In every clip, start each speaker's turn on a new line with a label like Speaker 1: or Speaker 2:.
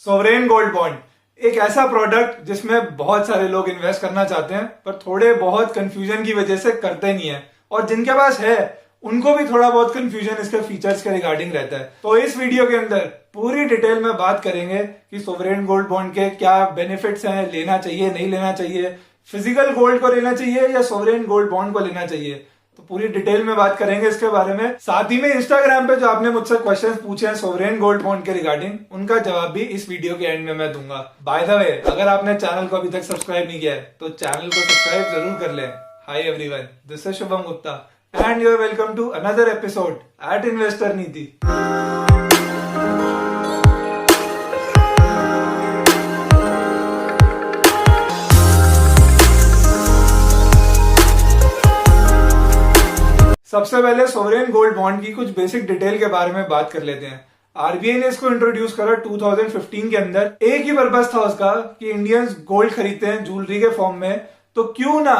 Speaker 1: Sovereign gold bond एक ऐसा product जिसमें बहुत सारे लोग इन्वेस्ट करना चाहते हैं पर थोड़े बहुत कंफ्यूजन की वजह से करते नहीं है, और जिनके पास है उनको भी थोड़ा बहुत कंफ्यूजन इसके फीचर्स के रिगार्डिंग रहता है। तो इस वीडियो के अंदर पूरी डिटेल में बात करेंगे कि सोवरेन गोल्ड बॉन्ड के क्या बेनिफिट्स हैं, लेना चाहिए नहीं लेना चाहिए, फिजिकल गोल्ड को लेना चाहिए या सोवरेन गोल्ड बॉन्ड को लेना चाहिए। तो पूरी डिटेल में बात करेंगे इसके बारे में। साथ ही में इंस्टाग्राम पे जो आपने मुझसे क्वेश्चंस पूछे हैं सोवरेन गोल्ड बॉन्ड के रिगार्डिंग, उनका जवाब भी इस वीडियो के एंड में मैं दूंगा। बाय द वे, अगर आपने चैनल को अभी तक सब्सक्राइब नहीं किया है तो चैनल को सब्सक्राइब जरूर कर लें। Hi everyone, this is Shubham Gupta and you are welcome to another episode at Investor Niti. सबसे पहले सोवरेन गोल्ड बॉन्ड की कुछ बेसिक डिटेल के बारे में बात कर लेते हैं। आरबीआई ने इसको इंट्रोड्यूस करा 2015 के अंदर। एक ही पर्पस था उसका कि इंडियंस गोल्ड खरीदते हैं ज्वेलरी के फॉर्म में, तो क्यों ना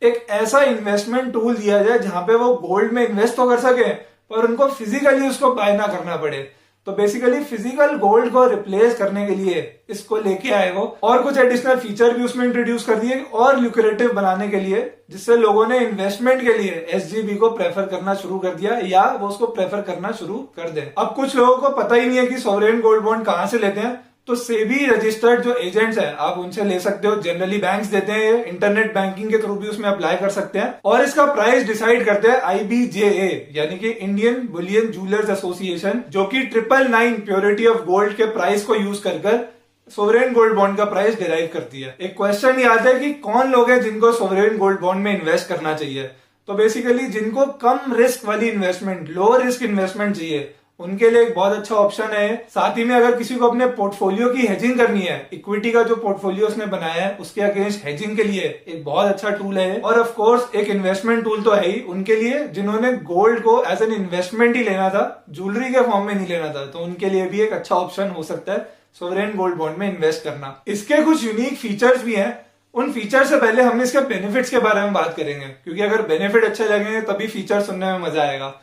Speaker 1: एक ऐसा इन्वेस्टमेंट टूल दिया जाए जहां पे वो गोल्ड में इन्वेस्ट तो कर सके पर उनको फिजिकली उसको बाय ना करना पड़े। तो बेसिकली फिजिकल गोल्ड को रिप्लेस करने के लिए इसको लेके आए वो, और कुछ एडिशनल फीचर भी उसमें इंट्रोड्यूस कर दिए और ल्यूक्रेटिव बनाने के लिए, जिससे लोगों ने इन्वेस्टमेंट के लिए एसजीबी को प्रेफर करना शुरू कर दिया या वो उसको प्रेफर करना शुरू कर दे। अब कुछ लोगों को पता ही नहीं है कि सोवरेन गोल्ड बॉन्ड कहां से लेते हैं, तो सेबी रजिस्टर्ड जो एजेंट्स हैं आप उनसे ले सकते हो। जनरली बैंक्स देते हैं, ये इंटरनेट बैंकिंग के थ्रू भी उसमें अप्लाई कर सकते हैं। और इसका प्राइस डिसाइड करते हैं आईबीजेए यानी कि इंडियन बुलियन जूलर्स एसोसिएशन, जो कि 999 प्योरिटी ऑफ गोल्ड के प्राइस को यूज कर सोवरेन गोल्ड बॉन्ड का प्राइस डिराइव करती है। एक क्वेश्चन ये आता है कि कौन लोग हैं जिनको सोवरेन गोल्ड बॉन्ड में इन्वेस्ट करना चाहिए। तो बेसिकली जिनको कम रिस्क वाली इन्वेस्टमेंट, लो रिस्क इन्वेस्टमेंट चाहिए, उनके लिए एक बहुत अच्छा ऑप्शन है। साथ ही में अगर किसी को अपने पोर्टफोलियो की हेजिंग करनी है, इक्विटी का जो पोर्टफोलियो उसने बनाया है उसके अगेंस्ट हेजिंग के लिए एक बहुत अच्छा टूल है। और ऑफ कोर्स एक इन्वेस्टमेंट टूल तो है ही उनके लिए जिन्होंने गोल्ड को एज एन इन्वेस्टमेंट ही लेना था, ज्वेलरी के फॉर्म में नहीं लेना था, तो उनके लिए भी एक अच्छा ऑप्शन हो सकता है सोवरेन गोल्ड बॉन्ड में इन्वेस्ट करना। इसके कुछ यूनिक फीचर्स भी हैं। उन फीचर से पहले हम इसके बेनिफिट्स के बारे में बात करेंगे, क्योंकि अगर बेनिफिट अच्छे लगेंगे तभी फीचर सुनने में मजा आएगा।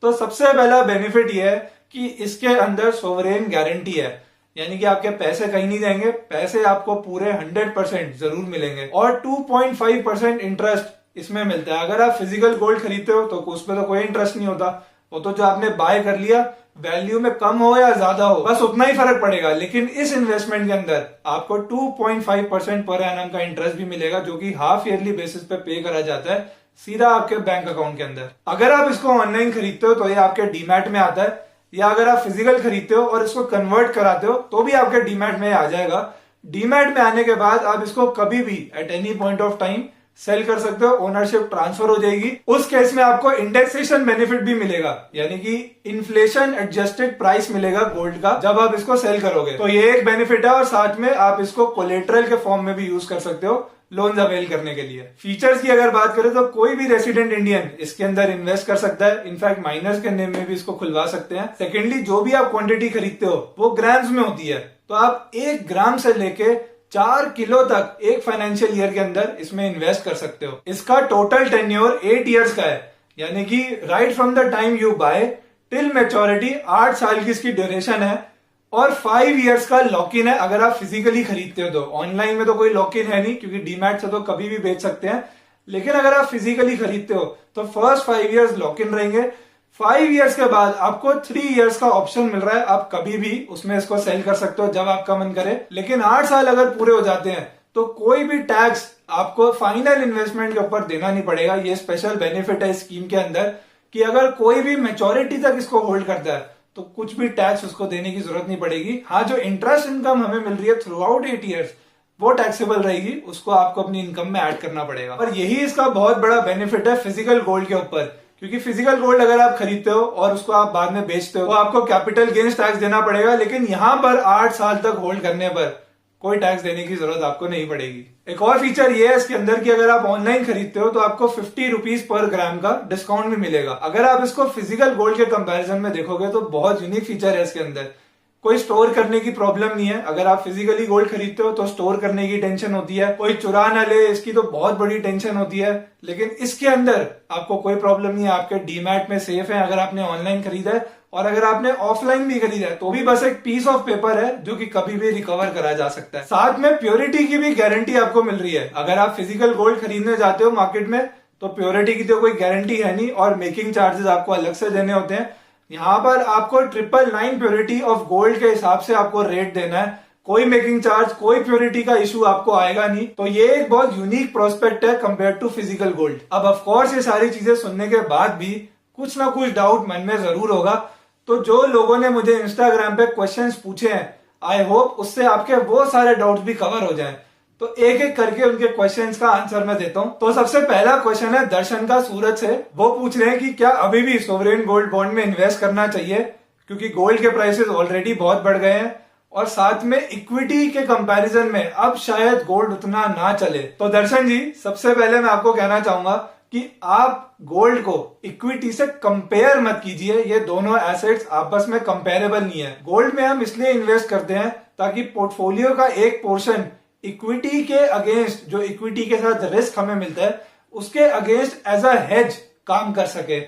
Speaker 1: तो सबसे पहला बेनिफिट यह है कि इसके अंदर सोवरेन गारंटी है, यानी कि आपके पैसे कहीं नहीं जाएंगे, पैसे आपको पूरे 100% जरूर मिलेंगे। और 2.5% इंटरेस्ट इसमें मिलता है। अगर आप फिजिकल गोल्ड खरीदते हो तो उसमें तो कोई इंटरेस्ट नहीं होता, वो तो जो आपने बाय कर लिया वैल्यू में कम हो या ज्यादा हो बस उतना ही फर्क पड़ेगा। लेकिन इस इन्वेस्टमेंट के अंदर आपको 2.5% पर एनम का इंटरेस्ट भी मिलेगा, जो कि हाफ ईयरली बेसिस पे पे करा जाता है सीधा आपके बैंक अकाउंट के अंदर। अगर आप इसको ऑनलाइन खरीदते हो तो ये आपके डीमैट में आता है, या अगर आप फिजिकल खरीदते हो और इसको कन्वर्ट कराते हो तो भी आपके डीमैट में आ जाएगा। डीमैट में आने के बाद आप इसको कभी भी at any point of time sell कर सकते हो, ओनरशिप ट्रांसफर हो जाएगी। उस केस में आपको इंडेक्सेशन बेनिफिट भी मिलेगा, यानी कि इन्फ्लेशन एडजस्टेड प्राइस मिलेगा गोल्ड का जब आप इसको सेल करोगे। तो ये एक बेनिफिट है, और साथ में आप इसको कोलेटरल के फॉर्म में भी यूज कर सकते हो लोन्स अवेल करने के लिए। फीचर्स की अगर बात करें तो कोई भी रेसिडेंट इंडियन इसके अंदर इन्वेस्ट कर सकता है। इनफैक्ट माइनर्स के नेम में भी इसको खुलवा सकते हैं। सेकेंडली, जो भी आप क्वांटिटी खरीदते हो वो ग्राम्स में होती है, तो आप 1 ग्राम से लेके 4 किलो तक एक फाइनेंशियल ईयर के अंदर इसमें इन्वेस्ट कर सकते हो। इसका टोटल टेन्योर 8 ईयर्स का है, यानी कि right from the time you buy till maturity 8 साल की इसकी ड्यूरेशन है। और 5 इयर्स का लॉक इन है अगर आप फिजिकली खरीदते हो तो। ऑनलाइन में तो कोई लॉक इन है नहीं, क्योंकि डीमैट से तो कभी भी बेच सकते हैं। लेकिन अगर आप फिजिकली खरीदते हो तो फर्स्ट 5 इयर्स लॉक इन रहेंगे। 5 इयर्स के बाद आपको 3 इयर्स का ऑप्शन मिल रहा है, आप कभी भी उसमें इसको सेल कर सकते हो जब आपका मन करे। लेकिन 8 साल अगर पूरे हो जाते हैं तो कोई भी टैक्स आपको फाइनल इन्वेस्टमेंट के ऊपर देना नहीं पड़ेगा। ये स्पेशल बेनिफिट है इस स्कीम के अंदर कि अगर कोई भी मैच्योरिटी तक इसको होल्ड करता है तो कुछ भी टैक्स उसको देने की जरूरत नहीं पड़ेगी। हाँ, जो इंटरेस्ट इनकम हमें मिल रही है थ्रू आउट 8 ईयर्स वो टैक्सेबल रहेगी, उसको आपको अपनी इनकम में ऐड करना पड़ेगा। और यही इसका बहुत बड़ा बेनिफिट है फिजिकल गोल्ड के ऊपर, क्योंकि फिजिकल गोल्ड अगर आप खरीदते हो और उसको आप बाद में बेचते हो तो आपको कैपिटल गेन्स टैक्स देना पड़ेगा। लेकिन यहां पर 8 साल तक होल्ड करने पर कोई टैक्स देने की जरूरत आपको नहीं पड़ेगी। एक और फीचर ये है इसके अंदर कि अगर आप ऑनलाइन खरीदते हो तो आपको 50 रुपीज पर ग्राम का डिस्काउंट भी मिलेगा। अगर आप इसको फिजिकल गोल्ड के कंपैरिजन में देखोगे तो बहुत यूनिक फीचर है इसके अंदर। कोई स्टोर करने की प्रॉब्लम नहीं है। अगर आप फिजिकली गोल्ड खरीदते हो तो स्टोर करने की टेंशन होती है, कोई चुरा ना ले इसकी तो बहुत बड़ी टेंशन होती है। लेकिन इसके अंदर आपको कोई प्रॉब्लम नहीं है, आपके डीमैट में सेफ है। अगर आपने ऑनलाइन खरीदा है और अगर आपने ऑफलाइन भी खरीदा है तो भी बस एक पीस ऑफ पेपर है जो कि कभी भी रिकवर करा जा सकता है। साथ में प्योरिटी की भी गारंटी आपको मिल रही है। अगर आप फिजिकल गोल्ड खरीदने जाते हो मार्केट में तो प्योरिटी की तो कोई गारंटी है नहीं और मेकिंग चार्जेस आपको अलग से देने होते हैं। यहाँ पर आपको 999 प्योरिटी ऑफ गोल्ड के हिसाब से आपको रेट देना है। कोई मेकिंग चार्ज, कोई प्योरिटी का इशू आपको आएगा नहीं। तो ये एक बहुत यूनिक प्रोस्पेक्ट है कंपेयर टू फिजिकल गोल्ड। अब ऑफ कोर्स ये सारी चीजें सुनने के बाद भी कुछ ना कुछ डाउट मन में जरूर होगा। तो जो लोगों ने मुझे इंस्टाग्राम पे क्वेश्चंस पूछे हैं, आई होप उससे आपके वो सारे डाउट्स भी कवर हो जाएं। तो एक एक करके उनके क्वेश्चंस का आंसर मैं देता हूं। तो सबसे पहला क्वेश्चन है दर्शन का सूरत से। वो पूछ रहे हैं कि क्या अभी भी सोवरेन गोल्ड बॉन्ड में इन्वेस्ट करना चाहिए, क्योंकि गोल्ड के प्राइसेस ऑलरेडी बहुत बढ़ गए हैं और साथ में इक्विटी के कंपैरिजन में अब शायद गोल्ड उतना ना चले। तो दर्शन जी, सबसे पहले मैं आपको कहना चाहूंगा कि आप गोल्ड को इक्विटी से कंपेयर मत कीजिए। ये दोनों एसेट्स आपस में कंपेरेबल नहीं है। गोल्ड में हम इसलिए इन्वेस्ट करते हैं ताकि पोर्टफोलियो का एक पोर्शन इक्विटी के अगेंस्ट, जो इक्विटी के साथ रिस्क हमें मिलता है, उसके अगेंस्ट एज अ हेज काम कर सके।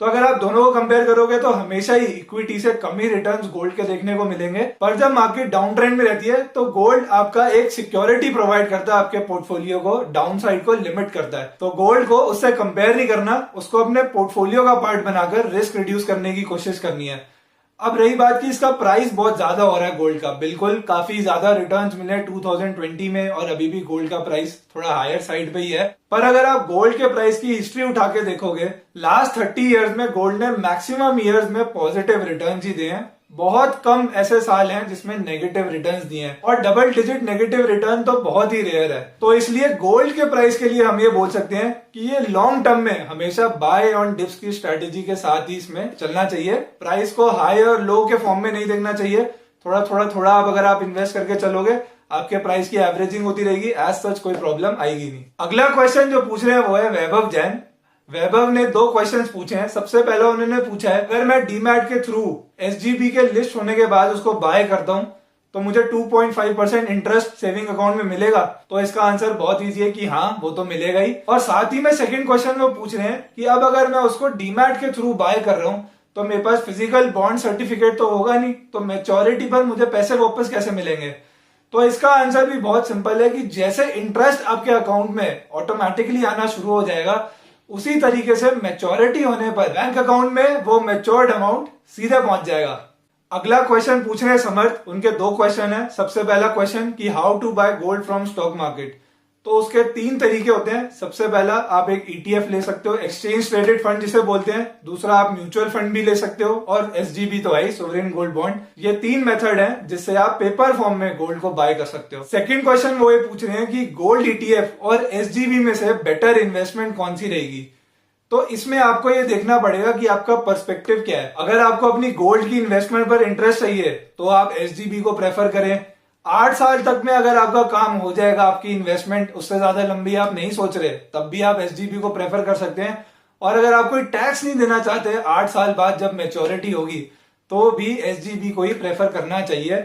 Speaker 1: तो अगर आप दोनों को कंपेयर करोगे तो हमेशा ही इक्विटी से कम ही रिटर्न्स गोल्ड के देखने को मिलेंगे। पर जब मार्केट डाउन ट्रेंड में रहती है तो गोल्ड आपका एक सिक्योरिटी प्रोवाइड करता है, आपके पोर्टफोलियो को डाउन साइड को लिमिट करता है। तो गोल्ड को उससे कंपेयर नहीं करना, उसको अपने पोर्टफोलियो का पार्ट बनाकर रिस्क रिड्यूस करने की कोशिश करनी है। अब रही बात कि इसका प्राइस बहुत ज्यादा हो रहा है गोल्ड का, बिल्कुल काफी ज्यादा रिटर्न्स मिले 2020 में और अभी भी गोल्ड का प्राइस थोड़ा हायर साइड पे ही है। पर अगर आप गोल्ड के प्राइस की हिस्ट्री उठा के देखोगे, लास्ट 30 इयर्स में गोल्ड ने मैक्सिमम इयर्स में पॉजिटिव रिटर्न्स ही दिए हैं। बहुत कम ऐसे साल हैं जिसमें नेगेटिव रिटर्न्स दिए हैं और डबल डिजिट नेगेटिव रिटर्न तो बहुत ही रेयर है। तो इसलिए गोल्ड के प्राइस के लिए हम ये बोल सकते हैं कि ये लॉन्ग टर्म में हमेशा बाय ऑन डिप्स की स्ट्रेटेजी के साथ ही इसमें चलना चाहिए। प्राइस को हाई और लो के फॉर्म में नहीं देखना चाहिए। थोड़ा थोड़ा आप अगर आप इन्वेस्ट करके चलोगे, आपके प्राइस की एवरेजिंग होती रहेगी, एज सच कोई प्रॉब्लम आएगी नहीं। अगला क्वेश्चन जो पूछ रहे हैं वो है वैभव जैन। वैभव ने 2 क्वेश्चंस पूछे हैं। सबसे पहले उन्होंने पूछा है, अगर मैं डीमैट के थ्रू एसजीबी के लिस्ट होने के बाद उसको बाय करता हूं तो मुझे 2.5% इंटरेस्ट सेविंग अकाउंट में मिलेगा? तो इसका आंसर बहुत इजी है कि हाँ, वो तो मिलेगा ही। और साथ ही में सेकंड क्वेश्चन वो पूछ रहे हैं कि अब अगर मैं उसको डीमैट के थ्रू बाय कर रहा हूं तो मेरे पास फिजिकल बॉन्ड सर्टिफिकेट तो होगा नहीं, तो मैच्योरिटी पर मुझे पैसे वापस कैसे मिलेंगे? तो इसका आंसर भी बहुत सिंपल है कि जैसे इंटरेस्ट आपके अकाउंट में ऑटोमेटिकली आना शुरू हो जाएगा, उसी तरीके से मैच्योरिटी होने पर बैंक अकाउंट में वो मैच्योर्ड अमाउंट सीधे पहुंच जाएगा। अगला क्वेश्चन पूछ रहे हैं समर्थ। उनके 2 क्वेश्चन है। सबसे पहला क्वेश्चन कि how to buy gold from stock market. तो उसके 3 तरीके होते हैं। सबसे पहला, आप एक ईटीएफ ले सकते हो, एक्सचेंज ट्रेडेड फंड जिसे बोलते हैं। दूसरा, आप म्यूचुअल फंड भी ले सकते हो और एसजीबी तो है सोवरेन गोल्ड बॉन्ड। ये 3 मेथड है जिससे आप पेपर फॉर्म में गोल्ड को बाय कर सकते हो। सेकंड क्वेश्चन वो ये पूछ रहे हैं कि गोल्ड ईटीएफ और एसजीबी में से बेटर इन्वेस्टमेंट कौन सी रहेगी? तो इसमें आपको ये देखना पड़ेगा कि आपका पर्सपेक्टिव क्या है। अगर आपको अपनी गोल्ड की इन्वेस्टमेंट पर इंटरेस्ट चाहिए तो आप एसजीबी को प्रेफर करें। 8 साल तक में अगर आपका काम हो जाएगा, आपकी इन्वेस्टमेंट उससे ज्यादा लंबी आप नहीं सोच रहे, तब भी आप एसजीबी को प्रेफर कर सकते हैं। और अगर आप कोई टैक्स नहीं देना चाहते 8 साल बाद जब मैच्योरिटी होगी, तो भी एसजीबी को ही प्रेफर करना चाहिए।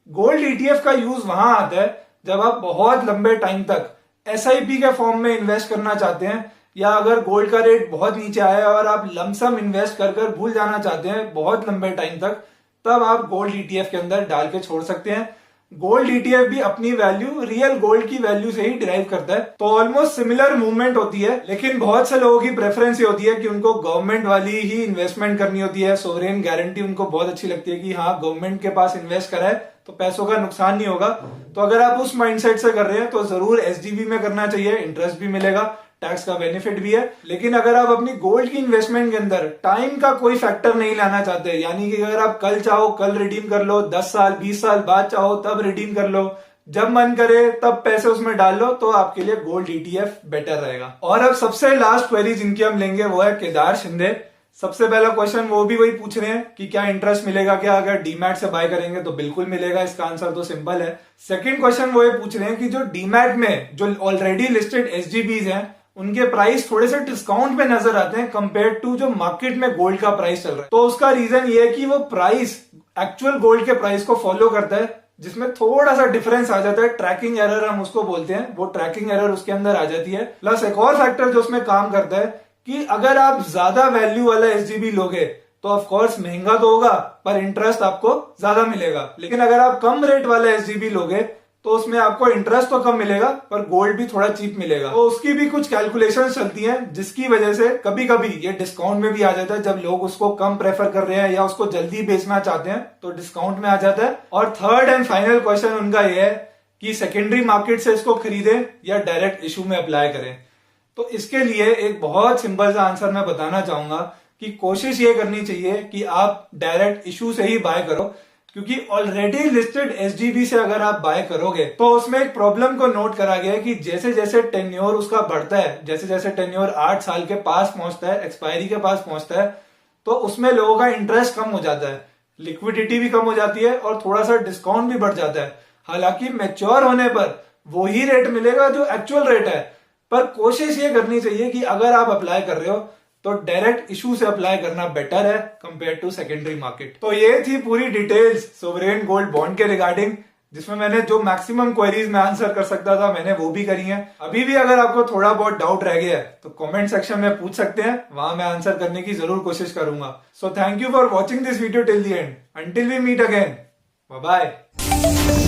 Speaker 1: गोल्ड ईटीएफ का यूज वहां आता है जब आप बहुत लंबे टाइम तक एसआईपी के फॉर्म में इन्वेस्ट करना चाहते हैं, या अगर गोल्ड का रेट बहुत नीचे आया और आप लमसम इन्वेस्ट कर भूल जाना चाहते हैं बहुत लंबे टाइम तक, तब आप गोल्ड ईटीएफ के अंदर डाल के छोड़ सकते हैं। गोल्ड ईटीएफ भी अपनी वैल्यू रियल गोल्ड की वैल्यू से ही डिराइव करता है, तो ऑलमोस्ट सिमिलर मूवमेंट होती है। लेकिन बहुत से लोगों की प्रेफरेंस ये होती है कि उनको गवर्नमेंट वाली ही इन्वेस्टमेंट करनी होती है। सोवरेन गारंटी उनको बहुत अच्छी लगती है कि हाँ, गवर्नमेंट के पास इन्वेस्ट करा है तो पैसों का नुकसान नहीं होगा। तो अगर आप उस माइंडसेट से कर रहे हैं तो जरूर एसजीबी में करना चाहिए, इंटरेस्ट भी मिलेगा, टैक्स का बेनिफिट भी है। लेकिन अगर आप अपनी गोल्ड की इन्वेस्टमेंट के अंदर टाइम का कोई फैक्टर नहीं लाना चाहते, यानी कि अगर आप कल चाहो कल रिडीम कर लो, 10 साल 20 साल बाद चाहो तब रिडीम कर लो, जब मन करे तब पैसे उसमें डाल लो, तो आपके लिए गोल्ड ईटीएफ बेटर रहेगा। और अब सबसे लास्ट क्वेरी जिनकी हम लेंगे वो है केदार शिंदे। सबसे पहला क्वेश्चन वो भी वही पूछ रहे हैं कि क्या इंटरेस्ट मिलेगा क्या अगर डीमैट से बाय करेंगे? तो बिल्कुल मिलेगा, इसका आंसर तो सिंपल है। सेकंड क्वेश्चन वो ये पूछ रहे हैं कि जो डीमैट में जो ऑलरेडी लिस्टेड एसजीबीज हैं उनके प्राइस थोड़े से डिस्काउंट पे नजर आते हैं कंपेयर टू जो मार्केट में गोल्ड का प्राइस चल रहा है। तो उसका रीजन ये है कि वो प्राइस एक्चुअल गोल्ड के प्राइस को फॉलो करता है, जिसमें थोड़ा सा डिफरेंस आ जाता है। ट्रैकिंग एरर हम उसको बोलते हैं, वो ट्रैकिंग एरर उसके अंदर आ जाती है। प्लस एक और फैक्टर जो उसमें काम करता है कि अगर आप ज्यादा वैल्यू वाला एसजीबी लोगे तो ऑफ कोर्स महंगा तो होगा पर इंटरेस्ट आपको ज्यादा मिलेगा। लेकिन अगर आप कम रेट वाला एसजीबी लोगे तो उसमें आपको इंटरेस्ट तो कम मिलेगा पर गोल्ड भी थोड़ा चीप मिलेगा। तो उसकी भी कुछ कैलकुलेशंस चलती हैं जिसकी वजह से कभी कभी ये डिस्काउंट में भी आ जाता है। जब लोग उसको कम प्रेफर कर रहे हैं या उसको जल्दी बेचना चाहते हैं तो डिस्काउंट में आ जाता है। और थर्ड एंड फाइनल क्वेश्चन उनका ये है कि सेकेंडरी मार्केट से इसको खरीदें या डायरेक्ट इशू में अप्लाई करें। तो इसके लिए एक बहुत सिंपल सा आंसर मैं बताना चाहूंगा कि कोशिश ये करनी चाहिए कि आप डायरेक्ट इशू से ही बाय करो, क्योंकि ऑलरेडी लिस्टेड एसजीबी से अगर आप बाय करोगे तो उसमें एक प्रॉब्लम को नोट करा गया है कि जैसे जैसे टेन्योर उसका बढ़ता है, जैसे जैसे टेन्योर 8 साल के पास पहुंचता है, एक्सपायरी के पास पहुंचता है, तो उसमें लोगों का इंटरेस्ट कम हो जाता है, लिक्विडिटी भी कम हो जाती है और थोड़ा सा डिस्काउंट भी बढ़ जाता है। हालांकि मैच्योर होने पर वही रेट मिलेगा जो एक्चुअल रेट है, पर कोशिश ये करनी चाहिए कि अगर आप अप्लाई कर रहे हो तो डायरेक्ट इशू से अप्लाई करना बेटर है कंपेयर टू सेकेंडरी मार्केट। तो ये थी पूरी डिटेल्स सोवरेन गोल्ड बॉन्ड के रिगार्डिंग, जिसमें मैंने जो मैक्सिमम क्वेरीज में आंसर कर सकता था मैंने वो भी करी हैं। अभी भी अगर आपको थोड़ा बहुत डाउट रह गया है तो कमेंट सेक्शन में पूछ सकते हैं, वहां मैं आंसर करने की जरूर कोशिश करूंगा। So thank you for watching this video till the end. Until we meet again, bye bye.